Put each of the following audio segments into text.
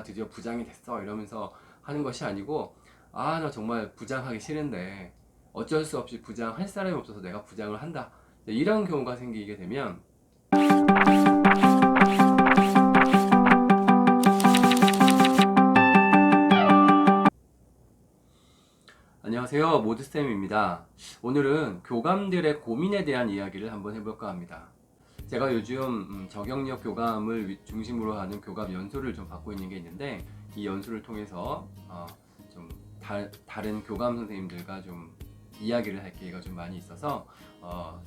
내가 드디어 부장이 됐어 이러면서 하는 것이 아니고, 아, 나 정말 부장하기 싫은데 어쩔 수 없이 부장할 사람이 없어서 내가 부장을 한다, 이런 경우가 생기게 되면, 안녕하세요, 모드쌤입니다. 오늘은 교감들의 고민에 대한 이야기를 한번 해볼까 합니다. 제가 요즘 저경력 교감을 중심으로 하는 교감 연수를 좀 받고 있는 게 있는데, 이 연수를 통해서 좀 다른 교감 선생님들과 좀 이야기를 할 기회가 좀 많이 있어서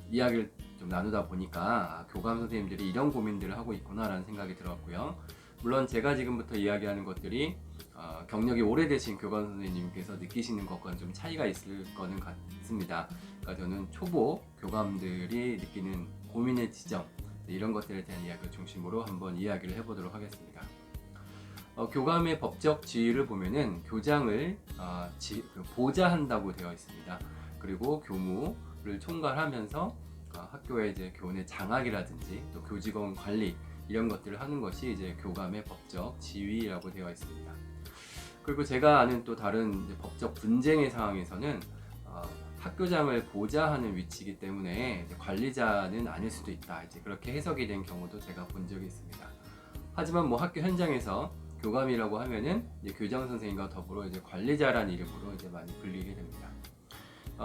이야기를 좀 나누다 보니까 교감 선생님들이 이런 고민들을 하고 있구나라는 생각이 들었고요. 물론 제가 지금부터 이야기하는 것들이 경력이 오래되신 교감 선생님께서 느끼시는 것과는 좀 차이가 있을 거는 같습니다. 그러니까 저는 초보 교감들이 느끼는 고민의 지점, 이런 것들에 대한 이야기를 중심으로 한번 이야기를 해보도록 하겠습니다. 교감의 법적 지위를 보면은 교장을 보좌한다고 되어 있습니다. 그리고 교무를 총괄하면서 학교의 이제 교내 장학이라든지 또 교직원 관리, 이런 것들을 하는 것이 이제 교감의 법적 지위라고 되어 있습니다. 그리고 제가 아는 또 다른 이제 법적 분쟁의 상황에서는 학교장을 보좌하는 위치이기 때문에 이제 관리자는 아닐 수도 있다, 이제 그렇게 해석이 된 경우도 제가 본 적이 있습니다. 하지만 뭐 학교 현장에서 교감이라고 하면은 이제 교장 선생님과 더불어 이제 관리자란 이름으로 이제 많이 불리게 됩니다.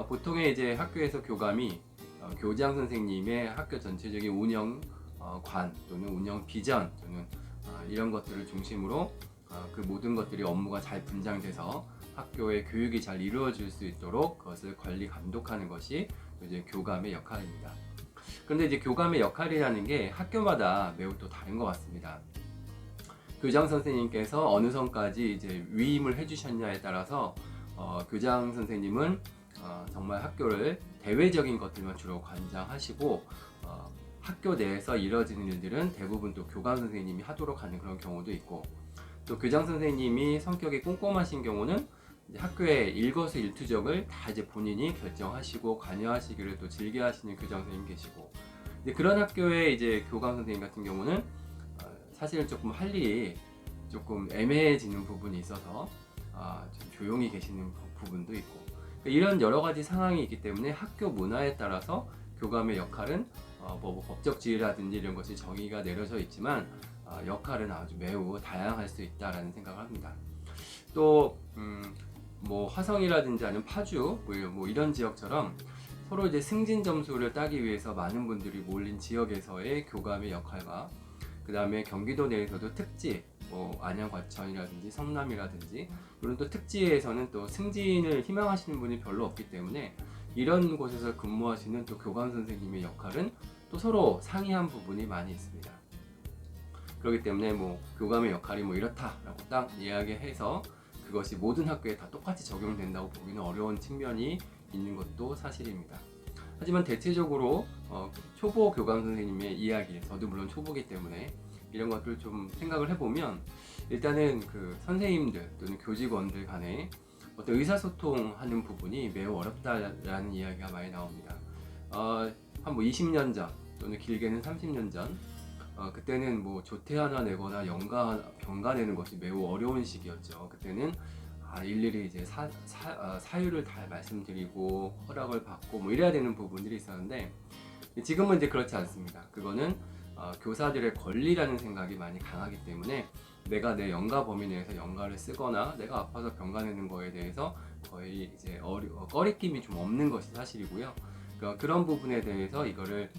보통의 이제 학교에서 교감이 교장 선생님의 학교 전체적인 운영 관 또는 운영 비전 또는 이런 것들을 중심으로 그 모든 것들이 업무가 잘 분장돼서 학교의 교육이 잘 이루어질 수 있도록 그것을 관리 감독하는 것이 이제 교감의 역할입니다. 그런데 이제 교감의 역할이라는 게 학교마다 매우 또 다른 것 같습니다. 교장 선생님께서 어느 선까지 이제 위임을 해주셨냐에 따라서 교장 선생님은 정말 학교를 대외적인 것들만 주로 관장하시고 학교 내에서 이루어지는 일들은 대부분 또 교감 선생님이 하도록 하는 그런 경우도 있고, 또 교장 선생님이 성격이 꼼꼼하신 경우는 이제 학교의 일거수일투족을 다 이제 본인이 결정하시고 관여하시기를 또 즐겨 하시는 교장 선생님 계시고, 이제 그런 학교의 이제 교감 선생님 같은 경우는 사실은 조금 할 일이 조금 애매해지는 부분이 있어서 좀 조용히 계시는 부분도 있고, 그러니까 이런 여러 가지 상황이 있기 때문에 학교 문화에 따라서 교감의 역할은 뭐 법적 지위라든지 이런 것이 정의가 내려져 있지만 역할은 아주 매우 다양할 수 있다라는 생각을 합니다. 또 뭐 화성이라든지 아니면 파주 뭐 이런 지역처럼 서로 이제 승진 점수를 따기 위해서 많은 분들이 몰린 지역에서의 교감의 역할과, 그 다음에 경기도 내에서도 특지, 뭐 안양 과천이라든지 성남이라든지 이런 또 특지에서는 또 승진을 희망하시는 분이 별로 없기 때문에 이런 곳에서 근무하시는 또 교감 선생님의 역할은 또 서로 상이한 부분이 많이 있습니다. 그렇기 때문에 뭐 교감의 역할이 뭐 이렇다라고 딱 이야기해서 그것이 모든 학교에 다 똑같이 적용된다고 보기는 어려운 측면이 있는 것도 사실입니다. 하지만 대체적으로 초보 교감 선생님의 이야기, 저도 물론 초보기 때문에 이런 것들을 좀 생각을 해보면, 일단은 그 선생님들 또는 교직원들 간에 어떤 의사소통하는 부분이 매우 어렵다라는 이야기가 많이 나옵니다. 한 뭐 20년 전 또는 길게는 30년 전, 그때는 뭐 조퇴 하나 내거나 병가 내는 것이 매우 어려운 시기였죠. 그때는 일일이 이제 사유를 다 말씀드리고 허락을 받고 뭐 이래야 되는 부분들이 있었는데, 지금은 이제 그렇지 않습니다. 그거는 교사들의 권리라는 생각이 많이 강하기 때문에 내가 내 연가 범위 내에서 연가를 쓰거나 내가 아파서 병가 내는 거에 대해서 거의 이제 꺼리낌이 좀 없는 것이 사실이고요. 그러니까 그런 부분에 대해서 이거를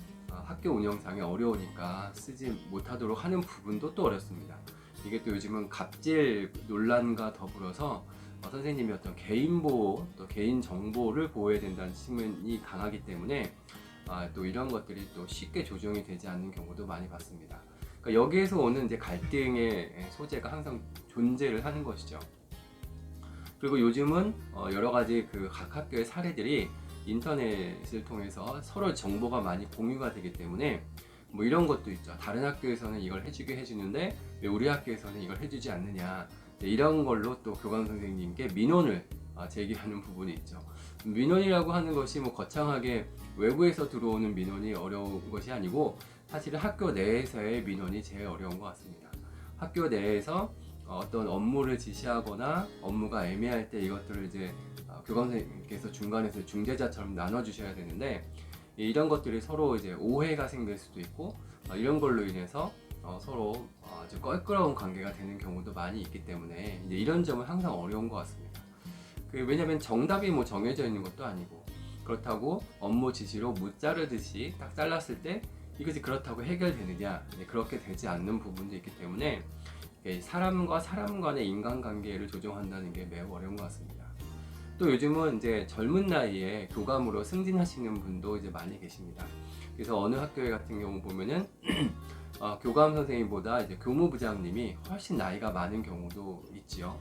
학교 운영상에 어려우니까 쓰지 못하도록 하는 부분도 또 어렵습니다. 이게 또 요즘은 갑질 논란과 더불어서 선생님이 어떤 개인 보호, 또 개인 정보를 보호해야 된다는 측면이 강하기 때문에 또 이런 것들이 또 쉽게 조정이 되지 않는 경우도 많이 봤습니다. 그러니까 여기에서 오는 이제 갈등의 소재가 항상 존재를 하는 것이죠. 그리고 요즘은 여러 가지 그 각 학교의 사례들이 인터넷을 통해서 서로 정보가 많이 공유가 되기 때문에 뭐 이런 것도 있죠. 다른 학교에서는 이걸 해주게 해주는데 왜 우리 학교에서는 이걸 해주지 않느냐, 이런 걸로 또 교감 선생님께 민원을 제기하는 부분이 있죠. 민원이라고 하는 것이 뭐 거창하게 외부에서 들어오는 민원이 어려운 것이 아니고 사실은 학교 내에서의 민원이 제일 어려운 것 같습니다. 학교 내에서 어떤 업무를 지시하거나 업무가 애매할 때 이것들을 이제 교감 선생님께서 중간에서 중재자처럼 나눠주셔야 되는데, 이런 것들이 서로 이제 오해가 생길 수도 있고 이런 걸로 인해서 서로 아주 껄끄러운 관계가 되는 경우도 많이 있기 때문에 이제 이런 점은 항상 어려운 것 같습니다. 왜냐면 정답이 뭐 정해져 있는 것도 아니고, 그렇다고 업무 지시로 무 자르듯이 딱 잘랐을 때 이것이 그렇다고 해결되느냐, 그렇게 되지 않는 부분도 있기 때문에 사람과 사람 간의 인간관계를 조정한다는 게 매우 어려운 것 같습니다. 또 요즘은 이제 젊은 나이에 교감으로 승진하시는 분도 이제 많이 계십니다. 그래서 어느 학교에 같은 경우 보면은 교감 선생님보다 이제 교무부장님이 훨씬 나이가 많은 경우도 있지요.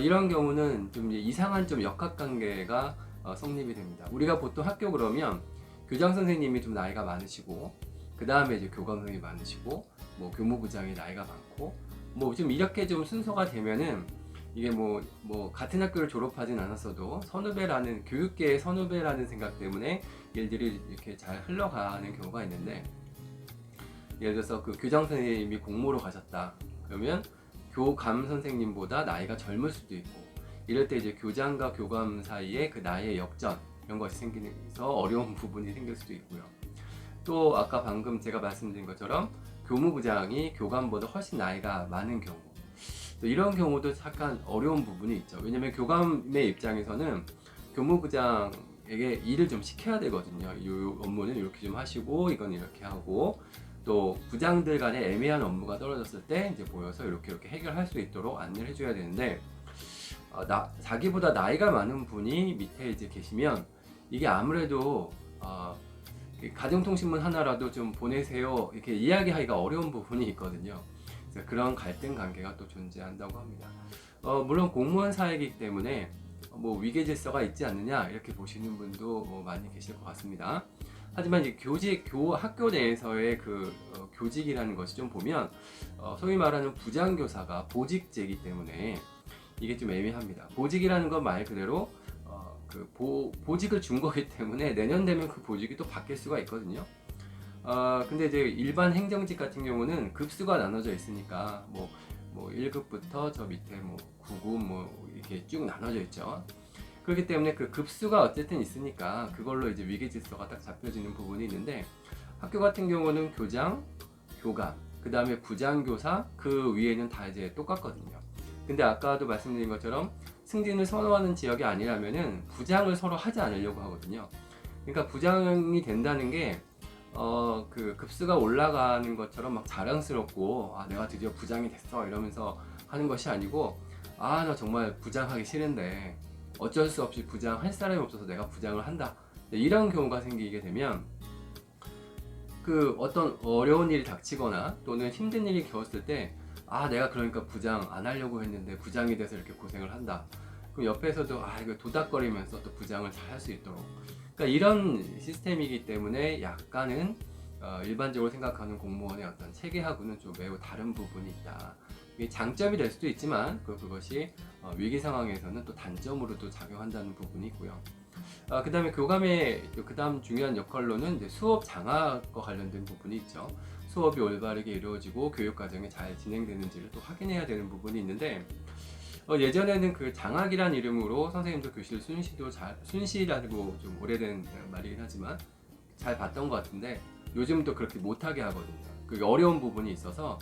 이런 경우는 좀 이상한 좀 역학관계가 성립이 됩니다. 우리가 보통 학교 그러면 교장 선생님이 좀 나이가 많으시고, 그 다음에 이제 교감 선생님이 많으시고, 뭐 교무부장이 나이가 많고, 뭐 좀 이렇게 좀 순서가 되면은 이게 뭐 같은 학교를 졸업하진 않았어도 선후배라는, 교육계의 선후배라는 생각 때문에 일들이 이렇게 잘 흘러가는 경우가 있는데, 예를 들어서 그 교장 선생님이 공모로 가셨다 그러면 교감 선생님보다 나이가 젊을 수도 있고, 이럴 때 이제 교장과 교감 사이에 그 나이의 역전, 이런 것이 생기면서 어려운 부분이 생길 수도 있고요. 또 아까 방금 제가 말씀드린 것처럼 교무부장이 교감보다 훨씬 나이가 많은 경우, 또 이런 경우도 약간 어려운 부분이 있죠. 왜냐면 교감의 입장에서는 교무부장에게 일을 좀 시켜야 되거든요. 이 업무는 이렇게 좀 하시고 이건 이렇게 하고, 또 부장들 간에 애매한 업무가 떨어졌을 때 이제 모여서 이렇게 해결할 수 있도록 안내를 해줘야 되는데, 자기보다 나이가 많은 분이 밑에 이제 계시면 이게 아무래도 가정통신문 하나라도 좀 보내세요 이렇게 이야기하기가 어려운 부분이 있거든요. 그래서 그런 갈등 관계가 또 존재한다고 합니다. 물론 공무원 사회이기 때문에 뭐 위계 질서가 있지 않느냐 이렇게 보시는 분도 많이 계실 것 같습니다. 하지만 이제 학교 내에서의 그 교직이라는 것이 좀 보면 소위 말하는 부장교사가 보직제이기 때문에 이게 좀 애매합니다. 보직이라는 건 말 그대로 보직을 준 거기 때문에 내년 되면 그 보직이 또 바뀔 수가 있거든요. 근데 이제 일반 행정직 같은 경우는 급수가 나눠져 있으니까 뭐 1급부터 저 밑에 뭐 9급 뭐 이렇게 쭉 나눠져 있죠. 그렇기 때문에 그 급수가 어쨌든 있으니까 그걸로 이제 위계 질서가 딱 잡혀지는 부분이 있는데, 학교 같은 경우는 교장, 교감, 그 다음에 부장교사, 그 위에는 다 이제 똑같거든요. 근데 아까도 말씀드린 것처럼 승진을 선호하는 지역이 아니라면은 부장을 서로 하지 않으려고 하거든요. 그러니까 부장이 된다는 게 그 급수가 올라가는 것처럼 막 자랑스럽고 내가 드디어 부장이 됐어 이러면서 하는 것이 아니고, 나 정말 부장하기 싫은데 어쩔 수 없이 부장할 사람이 없어서 내가 부장을 한다, 이런 경우가 생기게 되면 그 어떤 어려운 일이 닥치거나 또는 힘든 일이 겪었을 때 내가 그러니까 부장 안 하려고 했는데 부장이 돼서 이렇게 고생을 한다. 그럼 옆에서도 이거 도닥거리면서 또 부장을 잘 할 수 있도록, 그러니까 이런 시스템이기 때문에 약간은 일반적으로 생각하는 공무원의 어떤 체계하고는 좀 매우 다른 부분이 있다. 이게 장점이 될 수도 있지만 그것이 위기 상황에서는 또 단점으로도 작용한다는 부분이 있고요. 그 다음에 교감의 그 다음 중요한 역할로는 이제 수업 장악과 관련된 부분이 있죠. 수업이 올바르게 이루어지고 교육과정이 잘 진행되는지를 또 확인해야 되는 부분이 있는데, 예전에는 그 장학이란 이름으로 선생님들 교실 순시라고 좀 오래된 말이긴 하지만 잘 봤던 것 같은데, 요즘도 그렇게 못하게 하거든요. 그게 어려운 부분이 있어서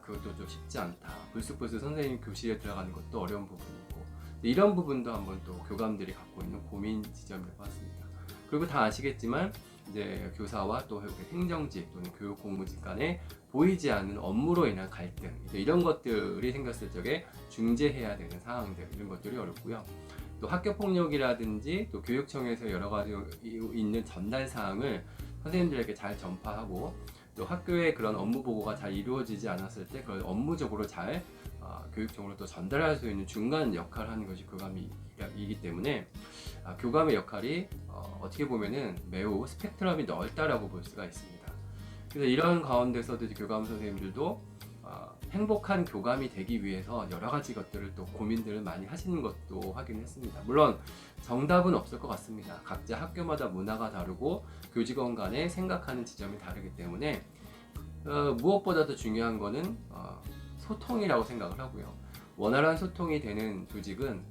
그것도 좀 쉽지 않다. 불쑥불쑥 선생님 교실에 들어가는 것도 어려운 부분이 있고, 이런 부분도 한번 또 교감들이 갖고 있는 고민 지점일 것 같습니다. 그리고 다 아시겠지만 이제 교사와 또 행정직 또는 교육공무직 간에 보이지 않는 업무로 인한 갈등, 이제 이런 것들이 생겼을 적에 중재해야 되는 상황들, 이런 것들이 어렵고요. 또 학교폭력이라든지 또 교육청에서 여러 가지 있는 전달 사항을 선생님들에게 잘 전파하고, 또 학교의 그런 업무 보고가 잘 이루어지지 않았을 때 그걸 업무적으로 잘 교육청으로 또 전달할 수 있는 중간 역할을 하는 것이 교감이기 때문에 교감의 역할이 어떻게 보면은 매우 스펙트럼이 넓다라고 볼 수가 있습니다. 그래서 이런 가운데서도 교감 선생님들도 행복한 교감이 되기 위해서 여러 가지 것들을 또 고민들을 많이 하시는 것도 확인했습니다. 물론 정답은 없을 것 같습니다. 각자 학교마다 문화가 다르고 교직원 간에 생각하는 지점이 다르기 때문에 무엇보다도 중요한 거는 소통이라고 생각을 하고요. 원활한 소통이 되는 조직은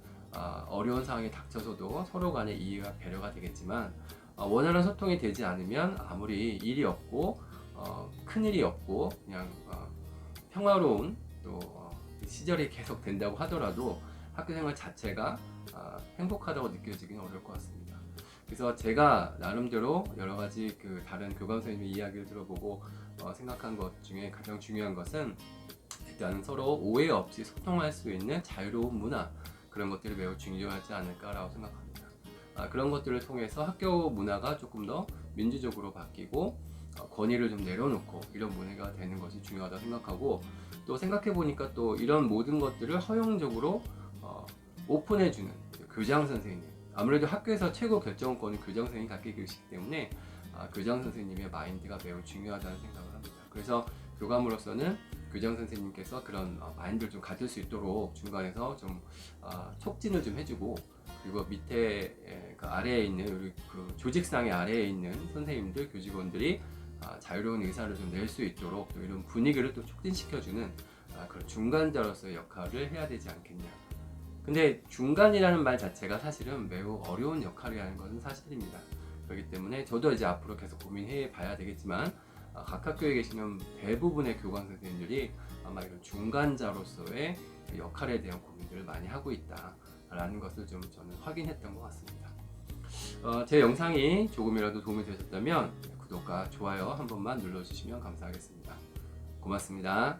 어려운 상황이 닥쳐서도 서로 간의 이해와 배려가 되겠지만, 원활한 소통이 되지 않으면 아무리 일이 없고 큰 일이 없고 그냥 평화로운 또 시절이 계속 된다고 하더라도 학교생활 자체가 행복하다고 느껴지기는 어려울 것 같습니다. 그래서 제가 나름대로 여러 가지 그 다른 교감 선생님의 이야기를 들어보고 생각한 것 중에 가장 중요한 것은 일단 서로 오해 없이 소통할 수 있는 자유로운 문화, 그런 것들이 매우 중요하지 않을까라고 생각합니다. 그런 것들을 통해서 학교 문화가 조금 더 민주적으로 바뀌고 권위를 좀 내려놓고 이런 문화가 되는 것이 중요하다고 생각하고, 또 생각해 보니까 또 이런 모든 것들을 허용적으로 오픈해주는 교장 선생님, 아무래도 학교에서 최고 결정권은 교장 선생님이 갖게 계시기 때문에 교장 선생님의 마인드가 매우 중요하다는 생각을 합니다. 그래서 교감으로서는 교장 선생님께서 그런 마인드를 좀 가질 수 있도록 중간에서 좀 촉진을 좀 해주고, 그리고 밑에 그 아래에 있는 우리 그 조직상의 아래에 있는 선생님들, 교직원들이 자유로운 의사를 좀 낼 수 있도록 또 이런 분위기를 또 촉진시켜주는 그런 중간자로서의 역할을 해야 되지 않겠냐. 근데 중간이라는 말 자체가 사실은 매우 어려운 역할이라는 것은 사실입니다. 그렇기 때문에 저도 이제 앞으로 계속 고민해 봐야 되겠지만, 각 학교에 계시는 대부분의 교감 선생님들이 아마 이런 중간자로서의 역할에 대한 고민들을 많이 하고 있다라는 것을 좀 저는 확인했던 것 같습니다. 제 영상이 조금이라도 도움이 되셨다면 구독과 좋아요 한 번만 눌러주시면 감사하겠습니다. 고맙습니다.